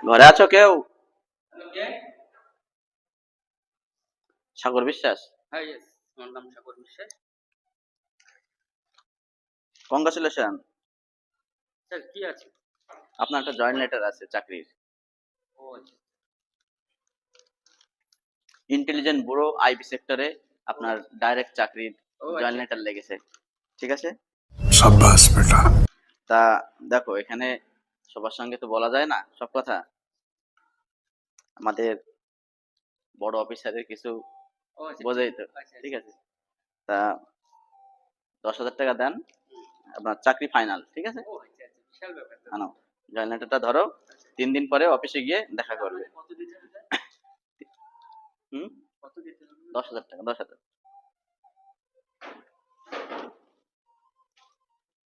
ঘরে আছো কেউ? সাগর বিশ্বাস। হ্যাঁ, ইয়েস, আমার নাম সাগর বিশ্বাস। কংগ্রাচুলেশন, স্যার কি আছে? আপনার একটা জয়েন্ট লেটার আছে চাকরির। ও আচ্ছা। ইন্টেলিজেন্ট ব্যুরো আইবি সেক্টরে আপনার ডাইরেক্ট চাকরির ও জয়েন্ট আচ্ছা, লেটার আচ্ছা। লেগেছে। ঠিক আছে? शाबाश बेटा। তা দেখো, এখানে সবার সঙ্গে তো বলা যায় না সব কথা। আমাদের বড় অফিসারের কিছু ও আচ্ছা, বোঝাই তো। আচ্ছা, ঠিক আচ্ছা। আছে? তা 10,000 টাকা দেন, আপনার চাকরি ফাইনাল। ঠিক আছে? ও আচ্ছা, আচ্ছা। বিশাল ব্যাপার তো। আনো, জয়েন্ট লেটারটা ধরো। 3 দিন পরে অফিসে গিয়ে দেখা করবে। আমাদের কত দিতে হবে স্যার? হুম? কত দিতে হবে? 10,000 টাকা, 10,000।